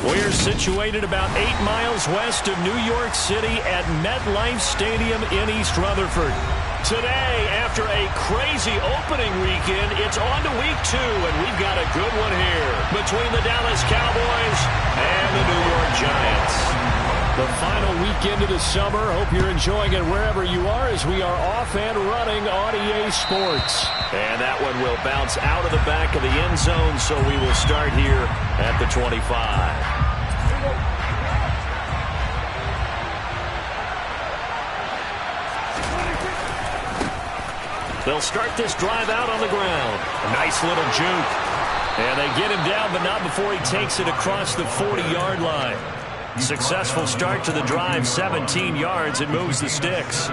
We're situated about 8 miles west of New York City at MetLife Stadium in East Rutherford. Today, after a crazy opening weekend, it's on to week 2, and we've got a good one here between the Dallas Cowboys and the New York Giants. The final weekend of the summer. Hope you're enjoying it wherever you are as we are off and running on EA Sports. And that one will bounce out of the back of the end zone, so we will start here at the 25. They'll start this drive out on the ground. A nice little juke. And they get him down, but not before he takes it across the 40-yard line. Successful start to the drive, 17 yards, and moves the sticks.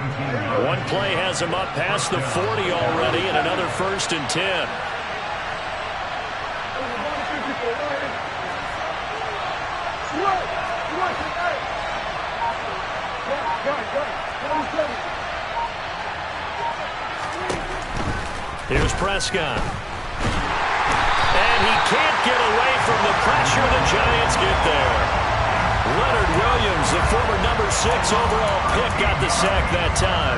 One play has him up past the 40 already, and another 1st and 10. Here's Prescott. And he can't get away from the pressure. The Giants get there. Leonard Williams, the former number 6 overall pick, got the sack that time.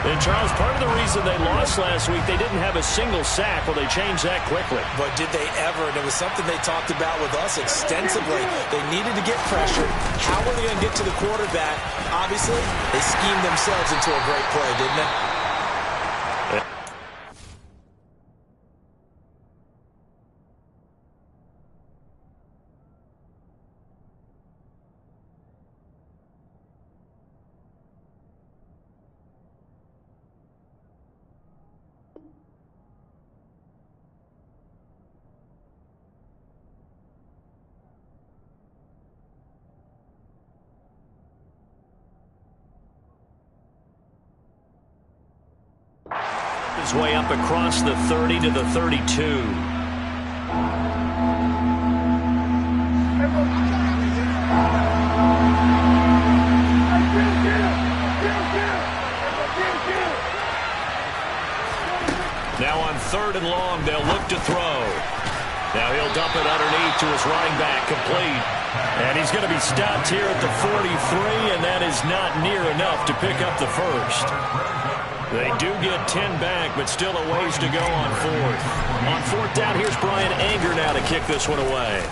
And, Charles, part of the reason they lost last week, they didn't have a single sack. Well, they changed that quickly. But did they ever? And it was something they talked about with us extensively. They needed to get pressure. How were they going to get to the quarterback? Obviously, they schemed themselves into a great play, didn't they? His way up across the 30 to the 32. Now on 3rd and long, they'll look to throw. Now he'll dump it underneath to his running back, complete. And he's going to be stopped here at the 43, and that is not near enough to pick up the first. They do get 10 back, but still a ways to go on 4th. On 4th down, here's Brian Anger now to kick this one away.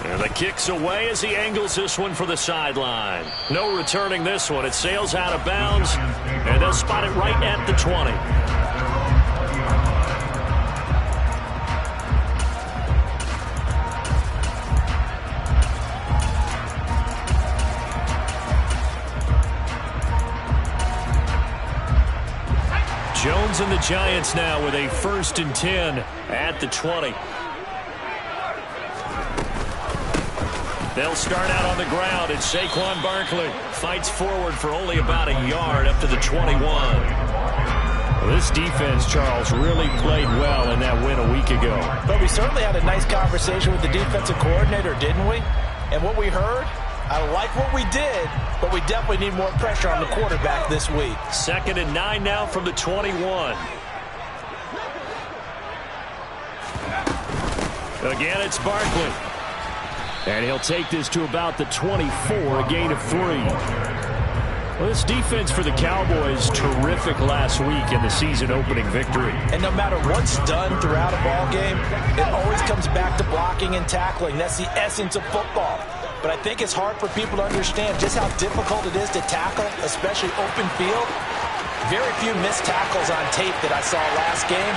And the kick's away as he angles this one for the sideline. No returning this one. It sails out of bounds, and they'll spot it right at the 20. Jones and the Giants now with a 1st and 10 at the 20. They'll start out on the ground, and Saquon Barkley fights forward for only about a yard up to the 21. Well, this defense, Charles, really played well in that win a week ago. But we certainly had a nice conversation with the defensive coordinator, didn't we? And what we heard, I like what we did, but we definitely need more pressure on the quarterback this week. 2nd and 9 now from the 21. Again, it's Barkley. And he'll take this to about the 24, a gain of 3. Well, this defense for the Cowboys, terrific last week in the season-opening victory. And no matter what's done throughout a ball game, it always comes back to blocking and tackling. That's the essence of football. But I think it's hard for people to understand just how difficult it is to tackle, especially open field. Very few missed tackles on tape that I saw last game.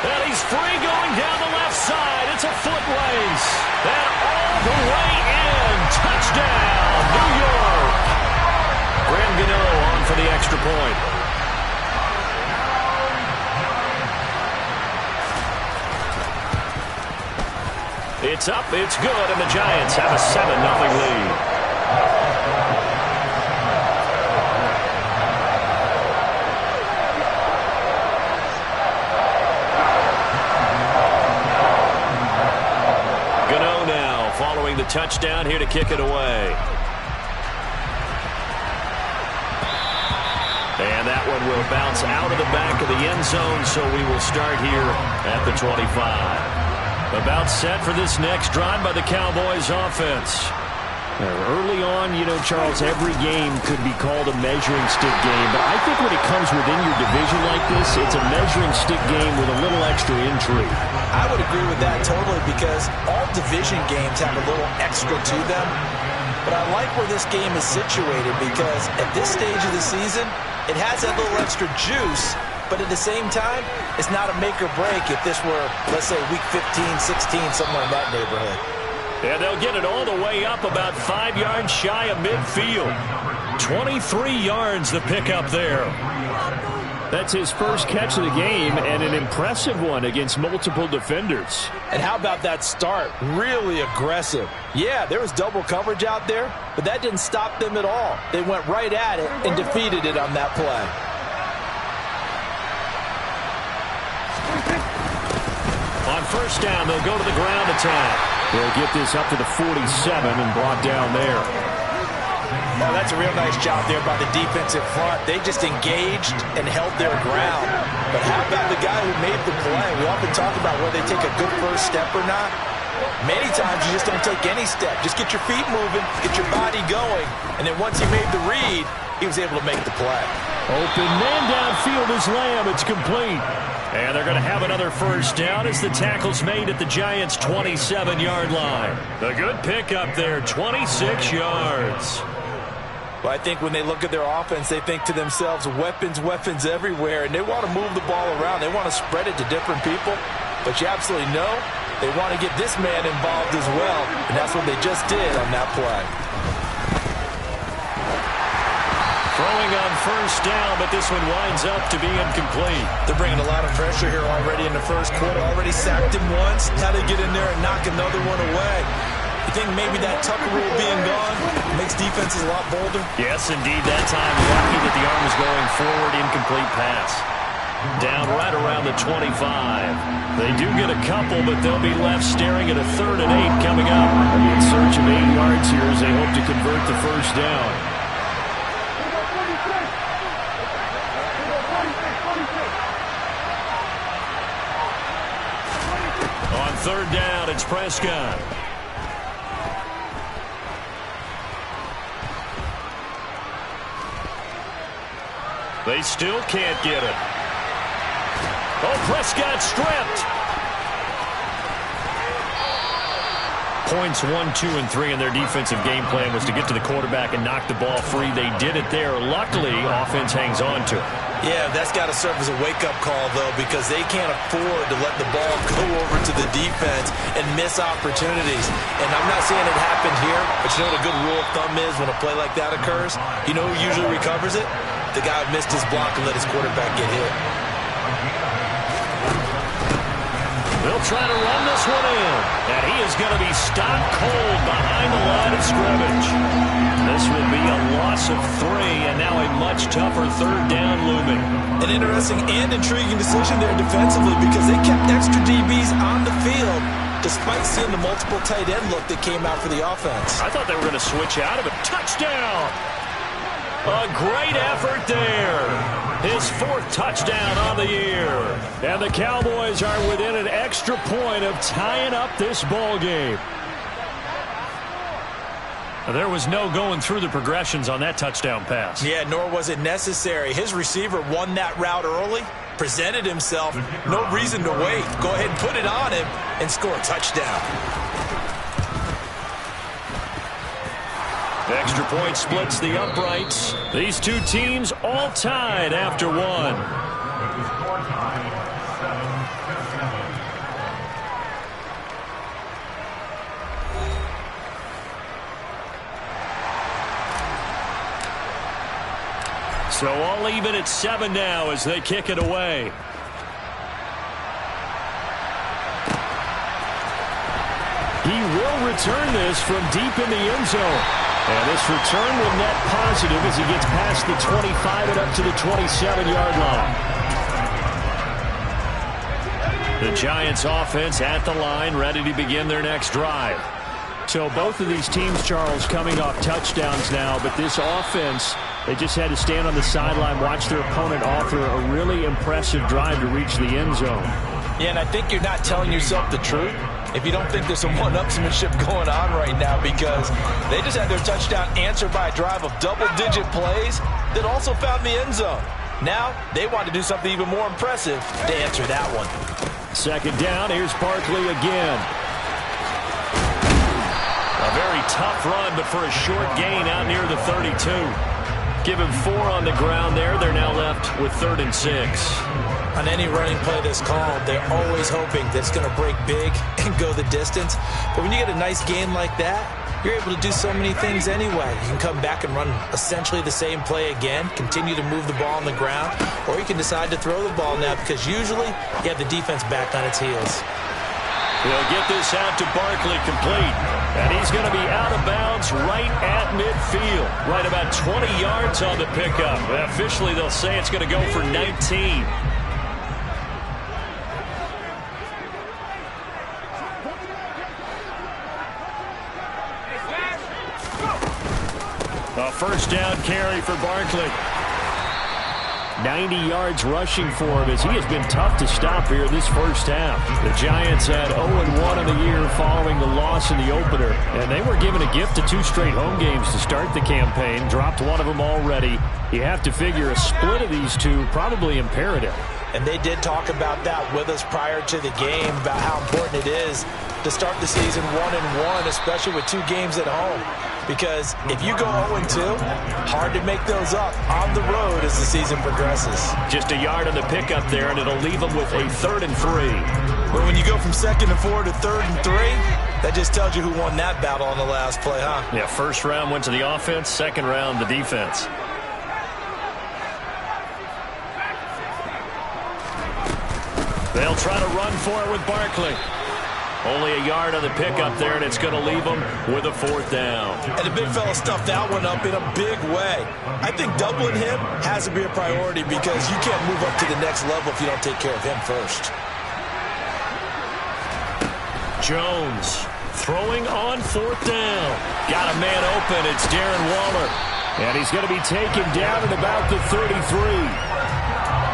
And he's free going down the left side. It's a foot race. And all the way in. Touchdown, New York. Graham Gano on for the extra point. It's up, it's good, and the Giants have a 7-0 lead. Gano now following the touchdown here to kick it away. And that one will bounce out of the back of the end zone, so we will start here at the 25. About set for this next drive by the Cowboys offense. Early on, you know, Charles, every game could be called a measuring stick game. But I think when it comes within your division like this, it's a measuring stick game with a little extra intrigue. I would agree with that totally because all division games have a little extra to them. But I like where this game is situated because at this stage of the season, it has that little extra juice. But at the same time, it's not a make or break if this were, let's say, week 15, 16, somewhere in that neighborhood. Yeah, they'll get it all the way up about 5 yards shy of midfield. 23 yards the pickup there. That's his first catch of the game, and an impressive one against multiple defenders. And how about that start? Really aggressive. Yeah, there was double coverage out there, but that didn't stop them at all. They went right at it and defeated it on that play. On first down, they'll go to the ground attack. They'll get this up to the 47 and brought down there. Well, that's a real nice job there by the defensive front. They just engaged and held their ground. But how about the guy who made the play? We often talk about whether they take a good first step or not. Many times you just don't take any step. Just get your feet moving, get your body going. And then once he made the read, he was able to make the play. Open man downfield is Lamb. It's complete. And they're going to have another first down as the tackle's made at the Giants' 27-yard line. The good pickup there, 26 yards. Well, I think when they look at their offense, they think to themselves, weapons, weapons everywhere, and they want to move the ball around. They want to spread it to different people. But you absolutely know they want to get this man involved as well, and that's what they just did on that play. Throwing on first down, but this one winds up to be incomplete. They're bringing a lot of pressure here already in the first quarter. Already sacked him once. Now they get in there and knock another one away. You think maybe that Tucker rule being gone makes defenses a lot bolder? Yes, indeed. That time, lucky that the arm was going forward. Incomplete pass. Down right around the 25. They do get a couple, but they'll be left staring at a 3rd and 8 coming up. They'll be in search of 8 yards here as they hope to convert the first down. On 3rd down, it's Prescott. They still can't get it. Oh, Prescott stripped. Points 1, 2, and 3 in their defensive game plan was to get to the quarterback and knock the ball free. They did it there. Luckily, offense hangs on to it. Yeah, that's got to serve as a wake-up call, though, because they can't afford to let the ball go over to the defense and miss opportunities. And I'm not saying it happened here, but you know what a good rule of thumb is when a play like that occurs? You know who usually recovers it? The guy who missed his block and let his quarterback get hit. They'll try to run this one in, and he is going to be stopped cold behind the line of scrimmage. This will be a loss of 3, and now a much tougher 3rd down looming. An interesting and intriguing decision there defensively because they kept extra DBs on the field despite seeing the multiple tight end look that came out for the offense. I thought they were going to switch out of it. Touchdown! A great effort there. His 4th touchdown on the year. And the Cowboys are within an extra point of tying up this ball game. There was no going through the progressions on that touchdown pass. Yeah, nor was it necessary. His receiver won that route early, presented himself. No reason to wait. Go ahead and put it on him and score a touchdown. Extra point splits the uprights. These two teams all tied after 1. So all even at 7 now as they kick it away. He will return this from deep in the end zone. And this return will net positive as he gets past the 25 and up to the 27-yard line. The Giants offense at the line, ready to begin their next drive. So both of these teams, Charles, coming off touchdowns now, but this offense, they just had to stand on the sideline, watch their opponent offer a really impressive drive to reach the end zone. Yeah, and I think you're not telling yourself the truth if you don't think there's some one-upsmanship going on right now, because they just had their touchdown answered by a drive of double-digit plays that also found the end zone. Now they want to do something even more impressive to answer that one. Second down, here's Barkley again. A very tough run, but for a short gain out near the 32. Give him 4 on the ground there. They're now left with 3rd and 6. On any running play that's called, they're always hoping that it's going to break big and go the distance. But when you get a nice gain like that, you're able to do so many things anyway. You can come back and run essentially the same play again, continue to move the ball on the ground, or you can decide to throw the ball now because usually you have the defense back on its heels. He'll get this out to Barkley, complete. And he's going to be out of bounds right at midfield. Right about 20 yards on the pickup. Officially, they'll say it's going to go for 19. A first down carry for Barkley. 90 yards rushing for him as he has been tough to stop here this first half. The Giants had 0-1 in the year following the loss in the opener, and they were given a gift of 2 straight home games to start the campaign. Dropped one of them already. You have to figure a split of these two probably imperative. And they did talk about that with us prior to the game, about how important it is to start the season 1-1, especially with 2 games at home. Because if you go 0-2, hard to make those up on the road as the season progresses. Just a yard on the pickup there, and it'll leave them with a 3rd and 3. But when you go from 2nd and 4 to 3rd and 3, that just tells you who won that battle on the last play, huh? Yeah, first round went to the offense, second round the defense. They'll try to run for it with Barkley. Only a yard on the pickup there, and it's going to leave them with a 4th down. And the big fella stuffed that one up in a big way. I think doubling him has to be a priority because you can't move up to the next level if you don't take care of him first. Jones throwing on 4th down. Got a man open. It's Darren Waller. And he's going to be taken down at about the 33.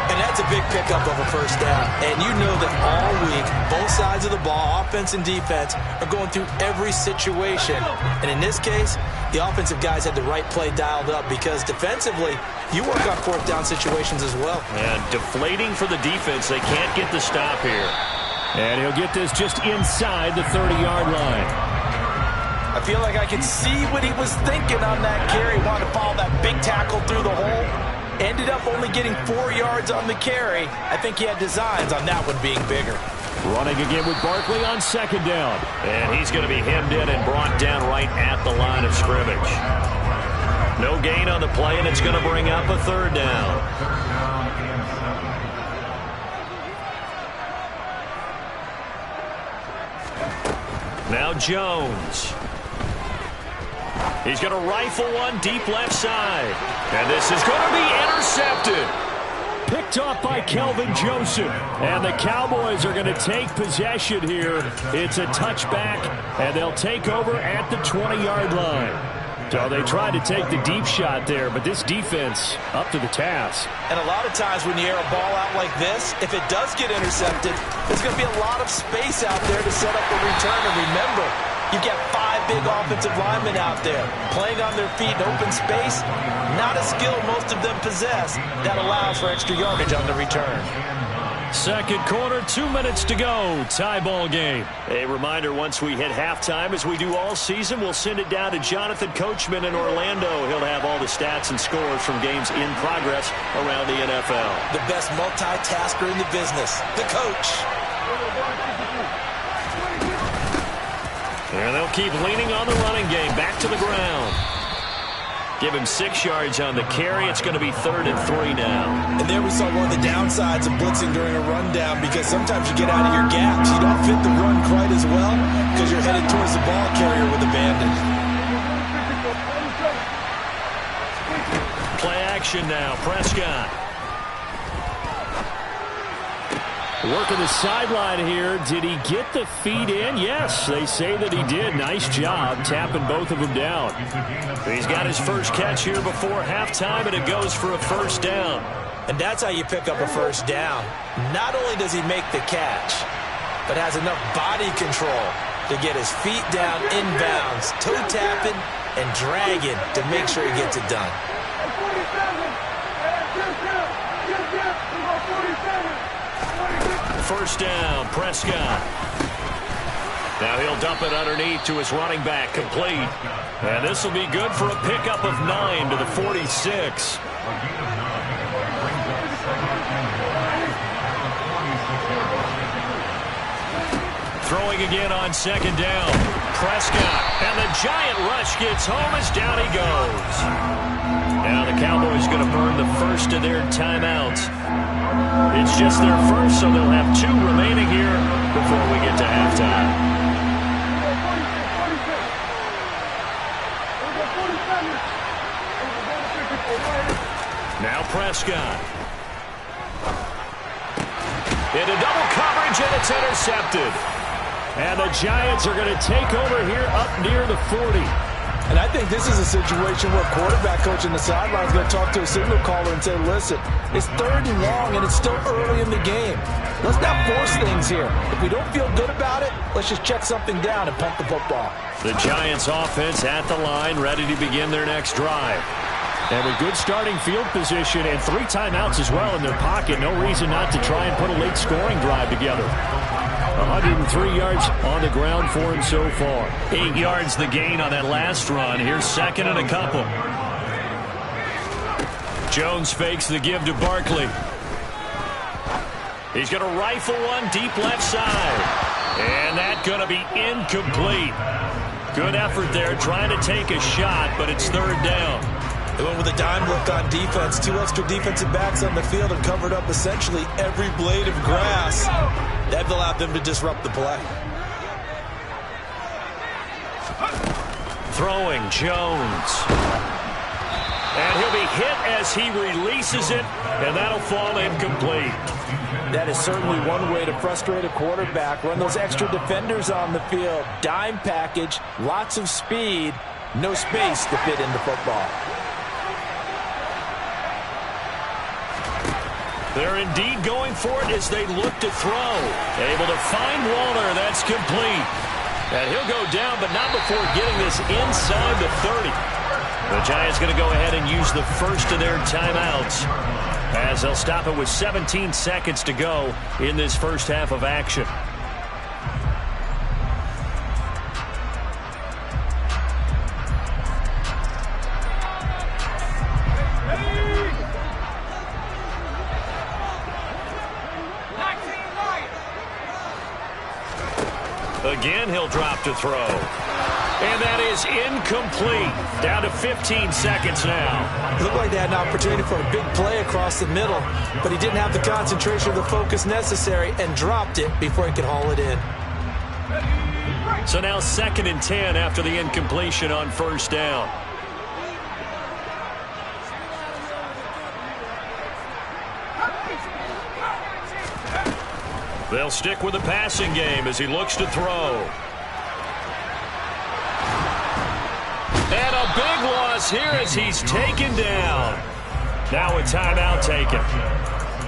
And that's a big pickup of a first down. And you know that all week, both sides of the ball, offense and defense, are going through every situation. And in this case, the offensive guys had the right play dialed up because defensively, you work on 4th down situations as well. And deflating for the defense. They can't get the stop here. And he'll get this just inside the 30-yard line. I feel like I can see what he was thinking on that carry. Wanted to follow that big tackle through the hole. Ended up only getting 4 yards on the carry. I think he had designs on that one being bigger. Running again with Barkley on 2nd down. And he's going to be hemmed in and brought down right at the line of scrimmage. No gain on the play, and it's going to bring up a 3rd down. Now Jones. He's going to rifle one deep left side. And this is going to be intercepted. Picked off by Kelvin Joseph. And the Cowboys are going to take possession here. It's a touchback, and they'll take over at the 20-yard line. So they tried to take the deep shot there, but this defense up to the task. And a lot of times when you air a ball out like this, if it does get intercepted, there's going to be a lot of space out there to set up a return. And remember, you've got 5 big offensive linemen out there playing on their feet in open space. Not a skill most of them possess that allows for extra yardage on the return. Second quarter, 2 minutes to go. Tie ball game. A reminder, once we hit halftime, as we do all season, we'll send it down to Jonathan Coachman in Orlando. He'll have all the stats and scores from games in progress around the NFL. The best multitasker in the business, the coach. And they'll keep leaning on the running game. Back to the ground. Give him 6 yards on the carry. It's going to be 3rd and 3 now. And there we saw one of the downsides of blitzing during a rundown, because sometimes you get out of your gaps. You don't fit the run quite as well because you're headed towards the ball carrier with abandon. Play action now. Prescott. Working the sideline here. Did he get the feet in? Yes, they say that he did. Nice job tapping both of them down. He's got his first catch here before halftime, and it goes for a 1st down. And that's how you pick up a 1st down. Not only does he make the catch, but has enough body control to get his feet down inbounds, toe tapping and dragging to make sure he gets it done. First down, Prescott. Now he'll dump it underneath to his running back, complete. And this will be good for a pickup of 9 to the 46. Throwing again on second down. Prescott, and the giant rush gets home as down he goes. Now the Cowboys going to burn the first of their timeouts. It's just their first, so they'll have 2 remaining here before we get to halftime. Now Prescott. Into double coverage, and it's intercepted. And the Giants are going to take over here up near the 40. And I think this is a situation where quarterback coach in the sideline is going to talk to a signal caller and say, listen, it's 3rd and long, and it's still early in the game. Let's not force things here. If we don't feel good about it, let's just check something down and pump the football. The Giants offense at the line, ready to begin their next drive. And a good starting field position and 3 timeouts as well in their pocket. No reason not to try and put a late scoring drive together. 103 yards on the ground for him so far. 8 yards the gain on that last run. Here's second and a couple. Jones fakes the give to Barkley. He's going to rifle one deep left side. And that's going to be incomplete. Good effort there trying to take a shot, but it's 3rd down. They went with a dime look on defense. 2 extra defensive backs on the field and covered up essentially every blade of grass. That allowed them to disrupt the play. Throwing Jones. And he'll be hit as he releases it, and that'll fall incomplete. That is certainly one way to frustrate a quarterback. Run those extra defenders on the field. Dime package, lots of speed, no space to fit into football. They're indeed going for it as they look to throw. Able to find Waller. That's complete. And he'll go down, but not before getting this inside the 30. The Giants going to go ahead and use the first of their timeouts as they'll stop it with 17 seconds to go in this first half of action. Again, he'll drop to throw. And that is incomplete. Down to 15 seconds now. It looked like they had an opportunity for a big play across the middle, but he didn't have the concentration or the focus necessary and dropped it before he could haul it in. So now 2nd and 10 after the incompletion on first down. They'll stick with the passing game as he looks to throw. And a big loss here as he's taken down. Now a timeout taken.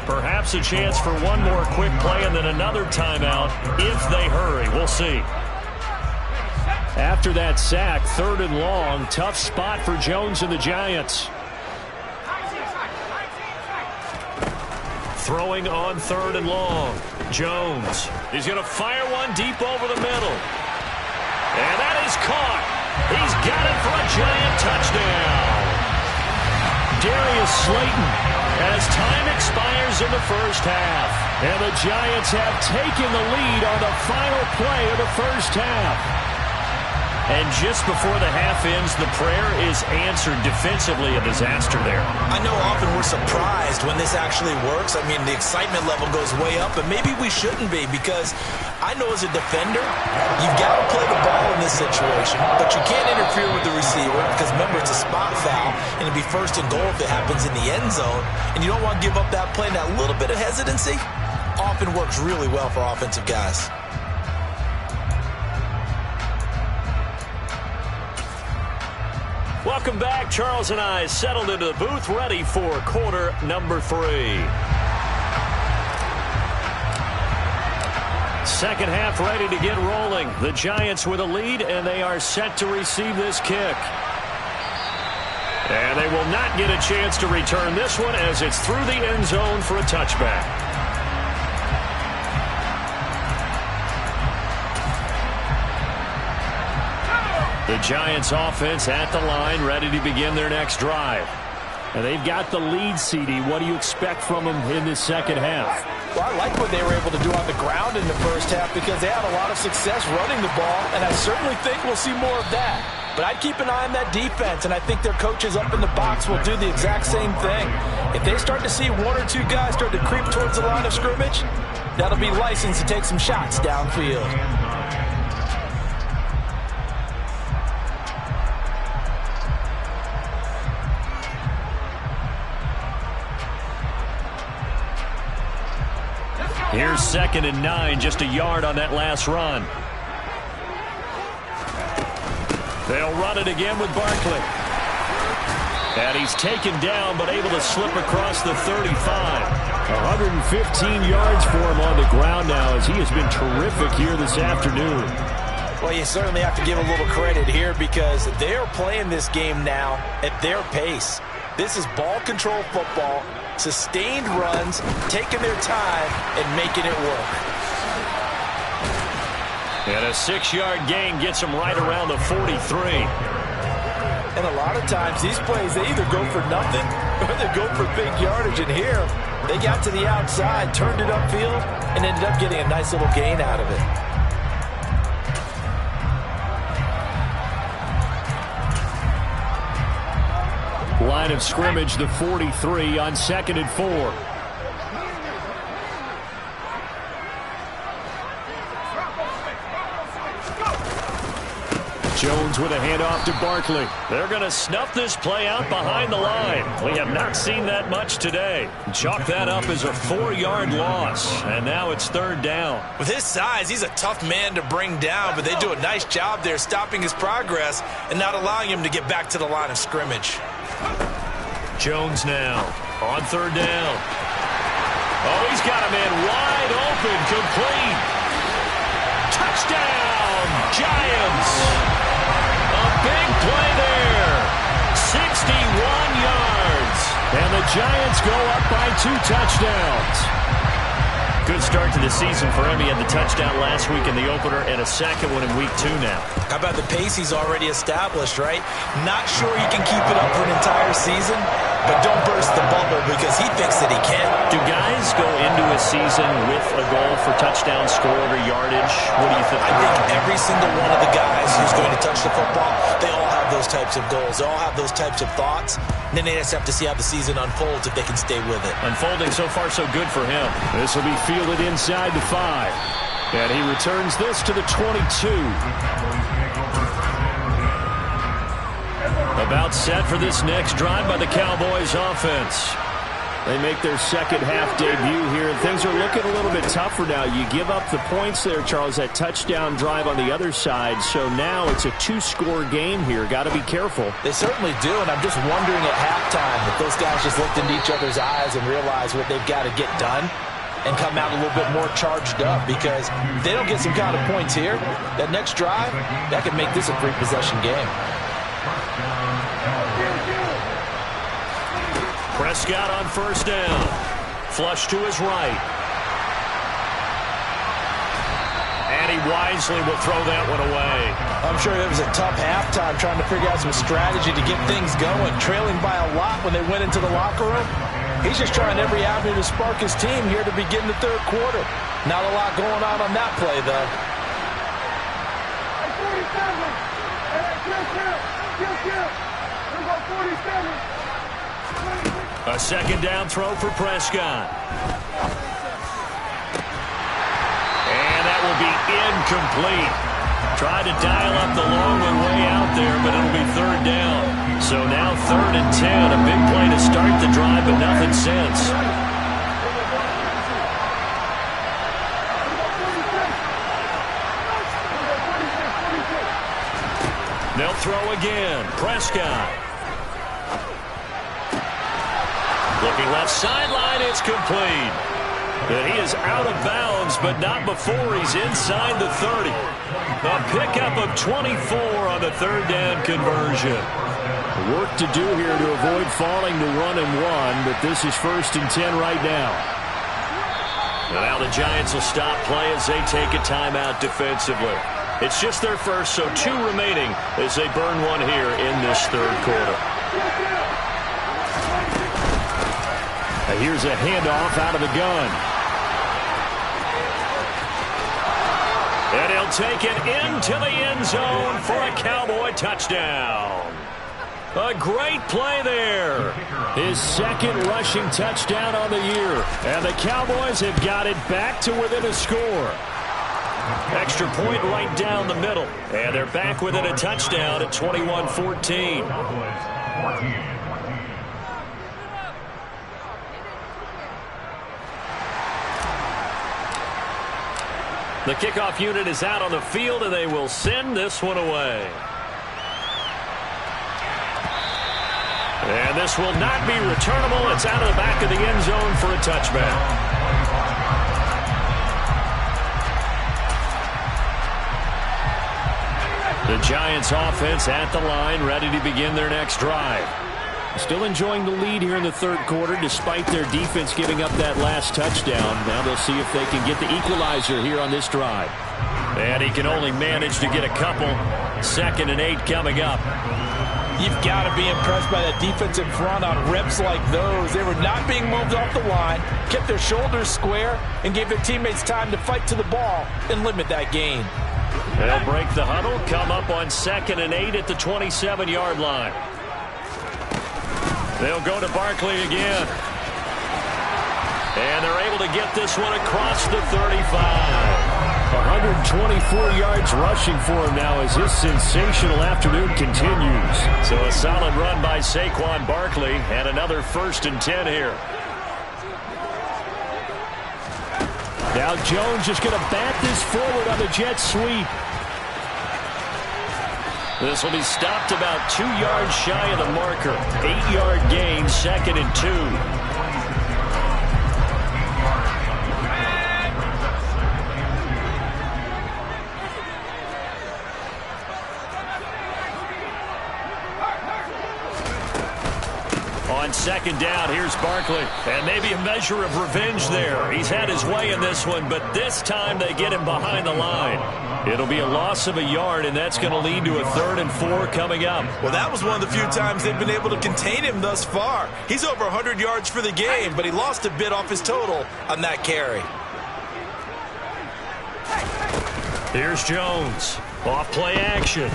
Perhaps a chance for one more quick play and then another timeout if they hurry. We'll see. After that sack, 3rd and long, tough spot for Jones and the Giants. Throwing on 3rd and long. Jones. He's going to fire one deep over the middle. And that is caught. He's got it for a Giant touchdown. Darius Slayton as time expires in the first half. And the Giants have taken the lead on the final play of the first half. And just before the half ends, the prayer is answered defensively. A disaster there. I know often we're surprised when this actually works. I mean, the excitement level goes way up, but maybe we shouldn't be because I know as a defender, you've got to play the ball in this situation, but you can't interfere with the receiver because, remember, it's a spot foul, and it'd be 1st and goal if it happens in the end zone, and you don't want to give up that play. And that little bit of hesitancy often works really well for offensive guys. Welcome back. Charles and I settled into the booth, ready for quarter number 3. second half ready to get rolling. The Giants with a lead, and they are set to receive this kick. And they will not get a chance to return this one as it's through the end zone for a touchback. The Giants offense at the line, ready to begin their next drive. And they've got the lead, CD. What do you expect from them in this second half? Well, I like what they were able to do on the ground in the first half because they had a lot of success running the ball, and I certainly think we'll see more of that. But I'd keep an eye on that defense, and I think their coaches up in the box will do the exact same thing. If they start to see one or two guys start to creep towards the line of scrimmage, that'll be licensed to take some shots downfield. Here's 2nd and 9, just a yard on that last run. They'll run it again with Barkley. And he's taken down, but able to slip across the 35. 115 yards for him on the ground now, as he has been terrific here this afternoon. Well, you certainly have to give a little credit here because they are playing this game now at their pace. This is ball control football, sustained runs, taking their time, and making it work. And a 6-yard gain gets him right around the 43. And a lot of times, these plays, they either go for nothing or they go for big yardage. And here, they got to the outside, turned it upfield, and ended up getting a nice little gain out of it. Line of scrimmage, the 43 on 2nd and 4. Jones with a handoff to Barkley. They're going to snuff this play out behind the line. We have not seen that much today. Chalk that up as a 4-yard loss. And now it's 3rd down. With his size, he's a tough man to bring down, but they do a nice job there stopping his progress and not allowing him to get back to the line of scrimmage. Jones now on 3rd down. Oh, he's got a man wide open, complete. Touchdown, Giants. A big play there. 61 yards. And the Giants go up by 2 touchdowns. Good start to the season for him. He had the touchdown last week in the opener and a second one in week 2 now. How about the pace he's already established, right? Not sure he can keep it up for an entire season, but don't burst the bubble because he thinks that he can. Do guys go into a season with a goal for touchdown scored or yardage? What do you think? I think every single one of the guys who's going to touch the football, they all have those types of goals. They all have those types of thoughts. And then they just have to see how the season unfolds if they can stay with it. Unfolding so far so good for him. This will be fielded inside the 5. And he returns this to the 22. About set for this next drive by the Cowboys offense. They make their second half debut here, and things are looking a little bit tougher now. You give up the points there, Charles, that touchdown drive on the other side. So now it's a 2-score game here. Got to be careful. They certainly do, and I'm just wondering at halftime if those guys just looked into each other's eyes and realized what they've got to get done and come out a little bit more charged up, because if they don't get some kind of points here, that next drive, that could make this a 3-possession game. Prescott on 1st down. Flush to his right. And he wisely will throw that one away. I'm sure it was a tough halftime trying to figure out some strategy to get things going. Trailing by a lot when they went into the locker room. He's just trying every avenue to spark his team here to begin the 3rd quarter. Not a lot going on that play, though. A 2nd down throw for Prescott. And that will be incomplete. Tried to dial up the long one way out there, but it'll be 3rd down. So now 3rd and 10. A big play to start the drive, but nothing since. They'll throw again. Prescott. Looking left sideline, it's complete. And he is out of bounds, but not before he's inside the 30. A pickup of 24 on the third down conversion. Work to do here to avoid falling to 1-1, but this is 1st and 10 right now. Now the Giants will stop play as they take a timeout defensively. It's just their first, so 2 remaining as they burn one here in this third quarter. Now here's a handoff out of the gun. And he'll take it into the end zone for a Cowboy touchdown. A great play there. His second rushing touchdown on the year. And the Cowboys have got it back to within a score. Extra point right down the middle. And they're back within a touchdown at 21-14. The kickoff unit is out on the field, and they will send this one away. And this will not be returnable. It's out of the back of the end zone for a touchback. The Giants offense at the line, ready to begin their next drive. Still enjoying the lead here in the third quarter despite their defense giving up that last touchdown. Now they'll see if they can get the equalizer here on this drive. And he can only manage to get a couple. 2nd and 8 coming up. You've got to be impressed by that defensive front on reps like those. They were not being moved off the line, kept their shoulders square, and gave their teammates time to fight to the ball and limit that gain. They'll break the huddle, come up on 2nd and 8 at the 27-yard line. They'll go to Barkley again. And they're able to get this one across the 35. 124 yards rushing for him now as his sensational afternoon continues. So a solid run by Saquon Barkley and another 1st and 10 here. Now Jones just going to bat this forward on the jet sweep. This will be stopped about 2 yards shy of the marker. 8-yard gain, 2nd and 2. On 2nd down, here's Barkley. And maybe a measure of revenge there. He's had his way in this one, but this time they get him behind the line. It'll be a loss of a yard, and that's going to lead to a 3rd and 4 coming up. Well, that was one of the few times they've been able to contain him thus far. He's over 100 yards for the game, but he lost a bit off his total on that carry. Here's Jones. Off play action.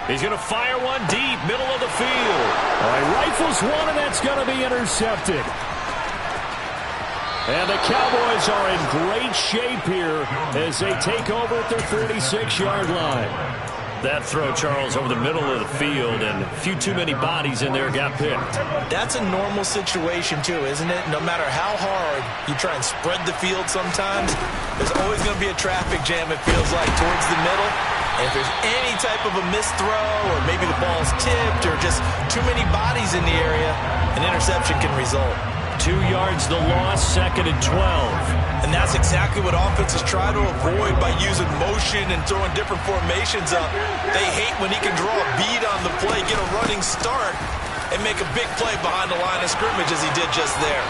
He's going to fire one deep, middle of the field. He rifles one, and that's going to be intercepted. And the Cowboys are in great shape here as they take over at their 36-yard line. That throw, Charles, over the middle of the field, and a few too many bodies in there got picked. That's a normal situation, too, isn't it? No matter how hard you try and spread the field sometimes, there's always going to be a traffic jam, it feels like, towards the middle. And if there's any type of a missed throw, or maybe the ball's tipped, or just too many bodies in the area, an interception can result. 2 yards the loss, 2nd and 12. And that's exactly what offenses try to avoid by using motion and throwing different formations up. They hate when he can draw a bead on the play, get a running start, and make a big play behind the line of scrimmage as he did just there.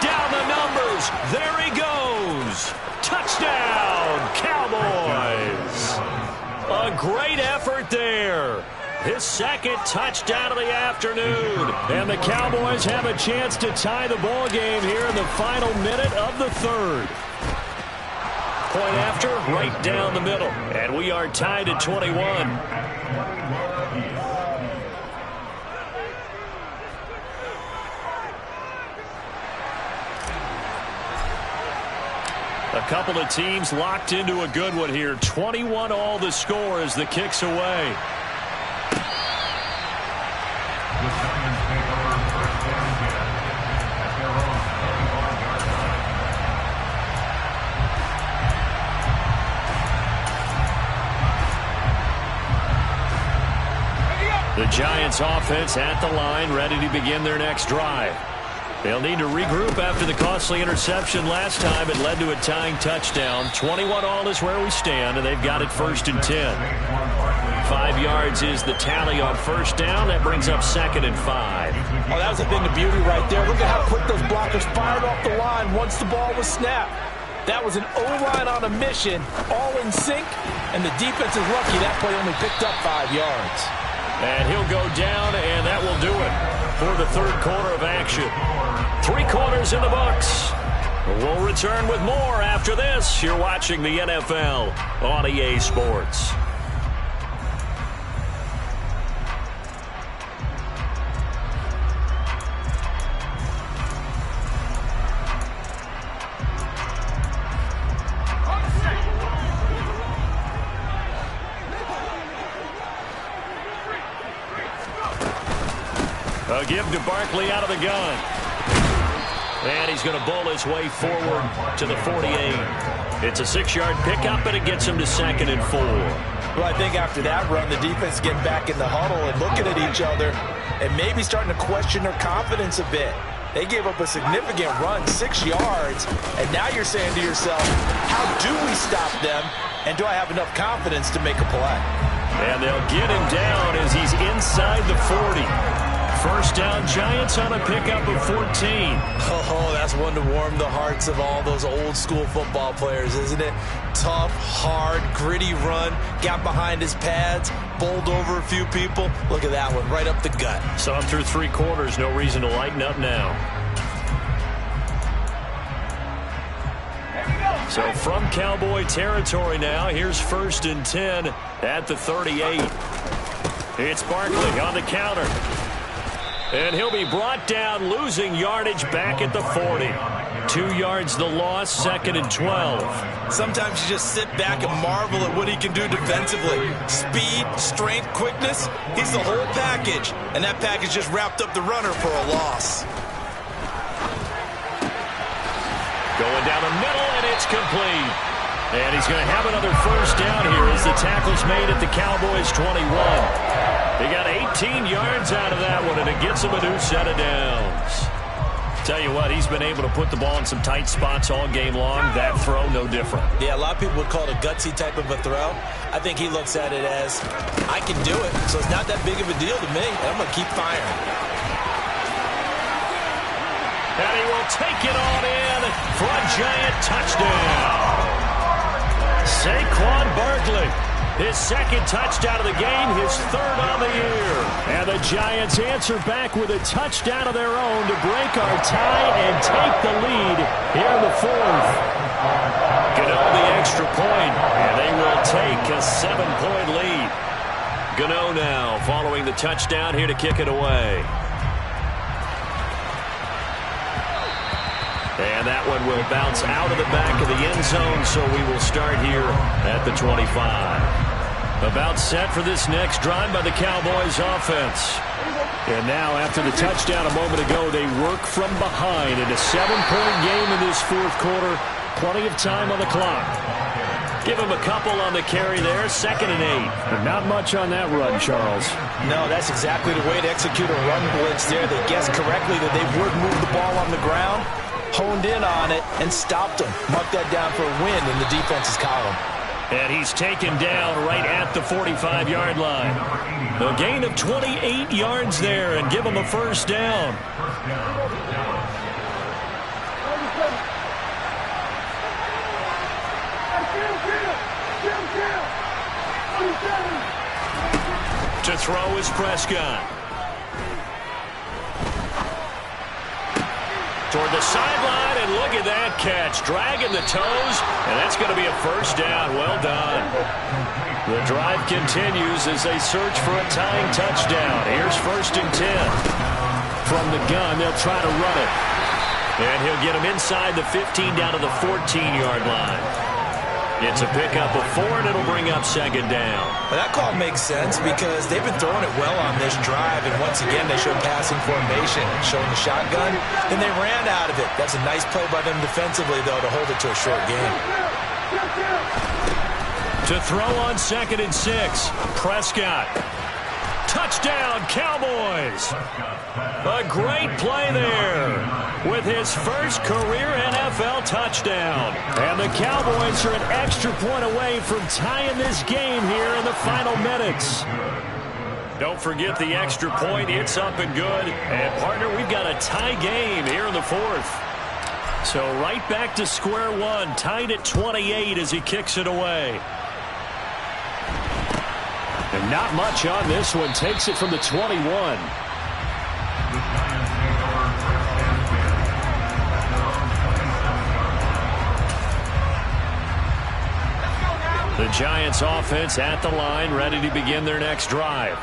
Down the numbers. There he goes. Touchdown, Cowboys. A great effort there. His 2nd touchdown of the afternoon. And the Cowboys have a chance to tie the ball game here in the final minute of the 3rd. Point after, right down the middle. And we are tied at 21. A couple of teams locked into a good one here. 21 all the score as the kick's away. The Giants offense at the line, ready to begin their next drive. They'll need to regroup after the costly interception last time. It led to a tying touchdown. 21-all is where we stand, and they've got it 1st and 10. 5 yards is the tally on first down. That brings up 2nd and 5. Oh, that was a thing of beauty right there. Look at how quick those blockers fired off the line once the ball was snapped. That was an O-line on a mission, all in sync, and the defense is lucky that play only picked up 5 yards. And he'll go down, and that will do it for the 3rd quarter of action. 3 quarters in the books. We'll return with more after this. You're watching the NFL on EA Sports. A give to Barkley out of the gun. And he's going to bowl his way forward to the 48. It's a 6-yard pickup, and it gets him to 2nd and 4. Well, I think after that run, the defense getting back in the huddle and looking at each other and maybe starting to question their confidence a bit. They gave up a significant run, 6 yards, and now you're saying to yourself, how do we stop them, and do I have enough confidence to make a play? And they'll get him down as he's inside the 40. First down, Giants on a pickup of 14. Oh, that's one to warm the hearts of all those old-school football players, isn't it? Tough, hard, gritty run, got behind his pads, bowled over a few people. Look at that one, right up the gut. So through 3 quarters, no reason to lighten up now. So from Cowboy territory now, here's 1st and 10 at the 38. It's Barkley on the counter. And he'll be brought down, losing yardage back at the 40. 2 yards the loss, 2nd and 12. Sometimes you just sit back and marvel at what he can do defensively. Speed, strength, quickness, he's the whole package. And that package just wrapped up the runner for a loss. Going down the middle, and it's complete. And he's going to have another first down here as the tackle's made at the Cowboys' 21. They got 18 yards out of that one, and it gets him a new set of downs. Tell you what, he's been able to put the ball in some tight spots all game long. That throw, no different. Yeah, a lot of people would call it a gutsy type of a throw. I think he looks at it as, I can do it, so it's not that big of a deal to me, and I'm going to keep firing. And he will take it on in for a Giant touchdown. Saquon Barkley, his 2nd touchdown of the game, his 3rd on the year. And the Giants answer back with a touchdown of their own to break our tie and take the lead here in the 4th. Gano the extra point, and they will take a 7-point lead. Gano now following the touchdown here to kick it away. And that one will bounce out of the back of the end zone, so we will start here at the 25. About set for this next drive by the Cowboys offense. And now, after the touchdown a moment ago, they work from behind in a 7-point game in this 4th quarter. Plenty of time on the clock. Give him a couple on the carry there, 2nd and 8. But not much on that run, Charles. No, that's exactly the way to execute a run blitz there. They guessed correctly that they would move the ball on the ground, honed in on it, and stopped them. Mark that down for a win in the defense's column. And he's taken down right at the 45-yard line. A gain of 28 yards there, and give him a first down. To throw is Prescott. Toward the sideline, and look at that catch. Dragging the toes, and that's going to be a first down. Well done. The drive continues as they search for a tying touchdown. Here's 1st and 10. From the gun, they'll try to run it. And he'll get him inside the 15 down to the 14-yard line. It's a pickup of 4, and it'll bring up 2nd down. Well, that call makes sense because they've been throwing it well on this drive, and once again they showed passing formation, showing the shotgun. Then they ran out of it. That's a nice play by them defensively, though, to hold it to a short game. To throw on 2nd and 6, Prescott. Touchdown, Cowboys. A great play there with his first career NFL touchdown. And the Cowboys are an extra point away from tying this game here in the final minutes. Don't forget the extra point. It's up and good. And, partner, we've got a tie game here in the fourth. So right back to square one, tied at 28 as he kicks it away. And not much on this one. Takes it from the 21. The Giants offense at the line, ready to begin their next drive.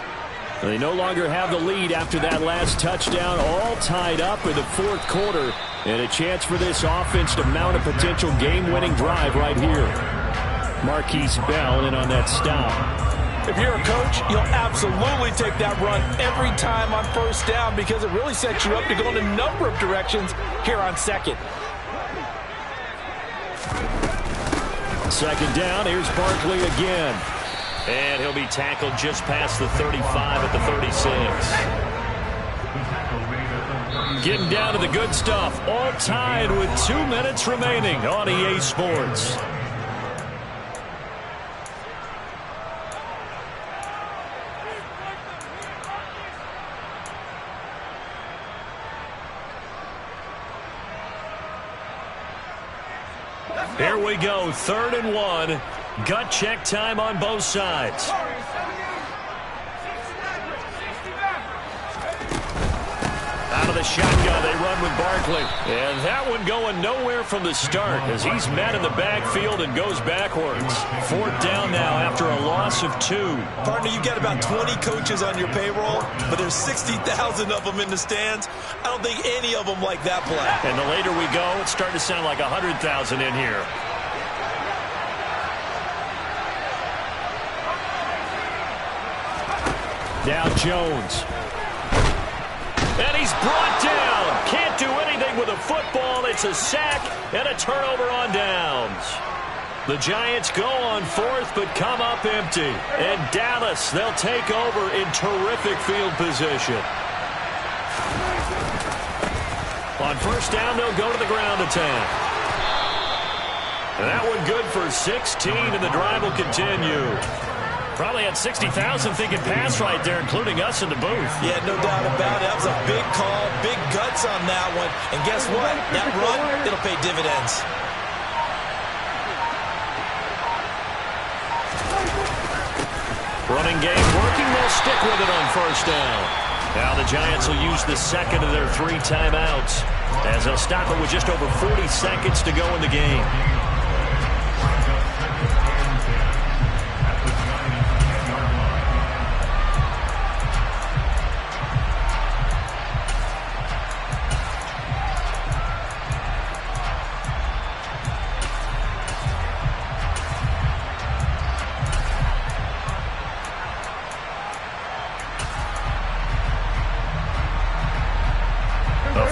They no longer have the lead after that last touchdown, all tied up in the fourth quarter, and a chance for this offense to mount a potential game-winning drive right here. Marquise Bell in on that stop. If you're a coach, you'll absolutely take that run every time on first down because it really sets you up to go in a number of directions here on second. Second down, here's Barkley again. And he'll be tackled just past the 35 at the 36. Getting down to the good stuff. All tied with 2 minutes remaining on EA Sports. Here we go, 3rd and 1. Gut check time on both sides. Out of the shotgun, they run with Barkley. And that one going nowhere from the start as he's met in the backfield and goes backwards. 4th down now after a loss of 2. Partner, you've got about 20 coaches on your payroll, but there's 60,000 of them in the stands. I don't think any of them like that play. And the later we go, it's starting to sound like 100,000 in here. Now Jones. And he's brought down. Can't do anything with a football. It's a sack and a turnover on downs. The Giants go on 4th but come up empty. And Dallas, they'll take over in terrific field position. On 1st down, they'll go to the ground attack. And that one good for 16, and the drive will continue. Probably had 60,000 thinking pass right there, including us in the booth. Yeah, no doubt about it. That was a big call, big guts on that one. And guess what? That run, it'll pay dividends. Running game working. They'll stick with it on 1st down. Now the Giants will use the second of their 3 timeouts as they'll stop it with just over 40 seconds to go in the game.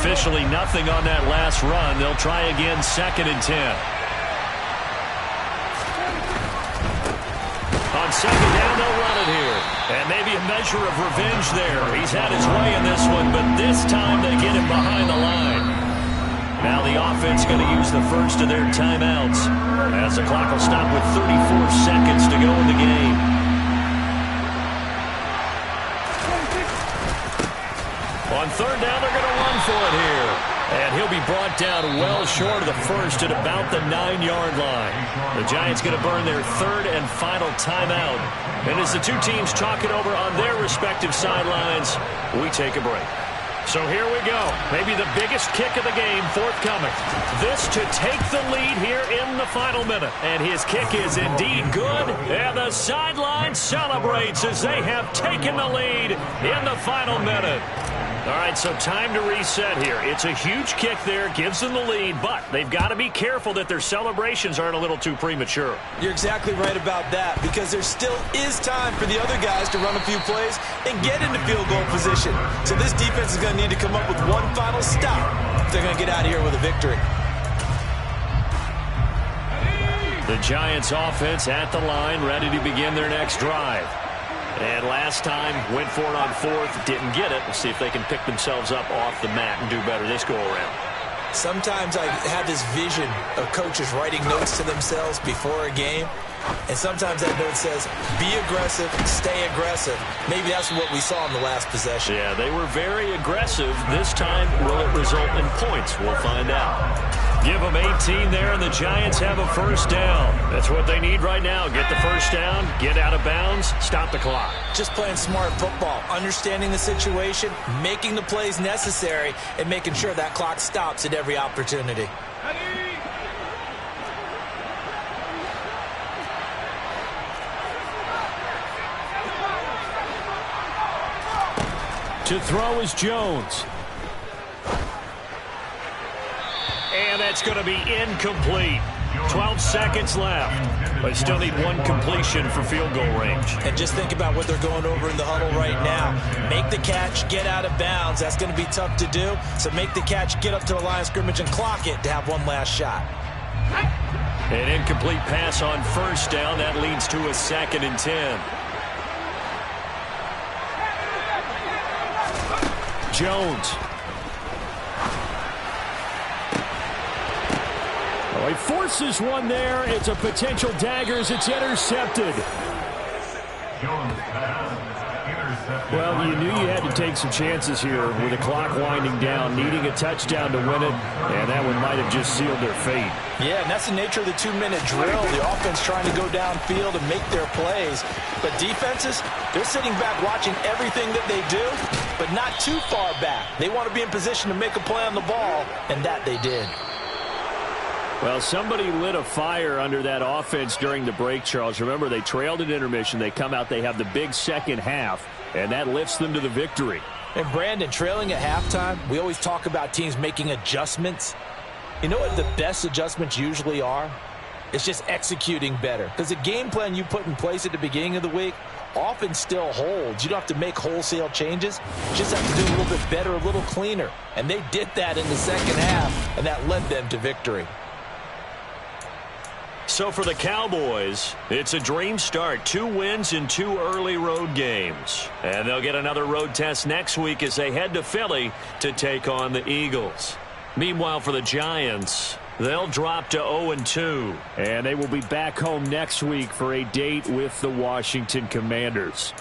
Officially nothing on that last run. They'll try again 2nd and 10. On 2nd down, they'll run it here. And maybe a measure of revenge there. He's had his way in this one, but this time they get him behind the line. Now the offense going to use the first of their timeouts as the clock will stop with 34 seconds to go in the game. On 3rd down, they're going to run for it here. And he'll be brought down well short of the first at about the 9-yard line. The Giants going to burn their 3rd and final timeout. And as the two teams talk it over on their respective sidelines, we take a break. So here we go. Maybe the biggest kick of the game forthcoming. This to take the lead here in the final minute. And his kick is indeed good. And the sideline celebrates as they have taken the lead in the final minute. All right, so time to reset here. It's a huge kick there, gives them the lead, but they've got to be careful that their celebrations aren't a little too premature. You're exactly right about that because there still is time for the other guys to run a few plays and get into field goal position. So this defense is going to need to come up with one final stop if they're going to get out of here with a victory. The Giants offense at the line, ready to begin their next drive. And last time, went for it on fourth, didn't get it. We'll see if they can pick themselves up off the mat and do better this go-around. Sometimes I have this vision of coaches writing notes to themselves before a game, and sometimes that note says, be aggressive, stay aggressive. Maybe that's what we saw in the last possession. Yeah, they were very aggressive. This time, will it result in points? We'll find out. Give them 18 there, and the Giants have a first down. That's what they need right now. Get the first down, get out of bounds, stop the clock. Just playing smart football, understanding the situation, making the plays necessary, and making sure that clock stops at every opportunity. To throw is Jones. And that's going to be incomplete. 12 seconds left. But still need one completion for field goal range. And just think about what they're going over in the huddle right now. Make the catch, get out of bounds. That's going to be tough to do. So make the catch, get up to the line of scrimmage, and clock it to have one last shot. An incomplete pass on first down. That leads to a 2nd and 10. Jones. Oh, he forces one there. It's a potential dagger as it's intercepted. Well, you knew you had to take some chances here with the clock winding down, needing a touchdown to win it, and that one might have just sealed their fate. Yeah, and that's the nature of the 2-minute drill. The offense trying to go downfield and make their plays. But defenses, they're sitting back watching everything that they do, but not too far back. They want to be in position to make a play on the ball, and that they did. Well, somebody lit a fire under that offense during the break, Charles. Remember, they trailed at intermission. They come out, they have the big second half, and that lifts them to the victory. And, Brandon, trailing at halftime, we always talk about teams making adjustments. You know what the best adjustments usually are? It's just executing better. Because the game plan you put in place at the beginning of the week often still holds. You don't have to make wholesale changes. You just have to do a little bit better, a little cleaner. And they did that in the second half, and that led them to victory. So for the Cowboys, it's a dream start. 2 wins in 2 early road games. And they'll get another road test next week as they head to Philly to take on the Eagles. Meanwhile, for the Giants, they'll drop to 0-2. And they will be back home next week for a date with the Washington Commanders.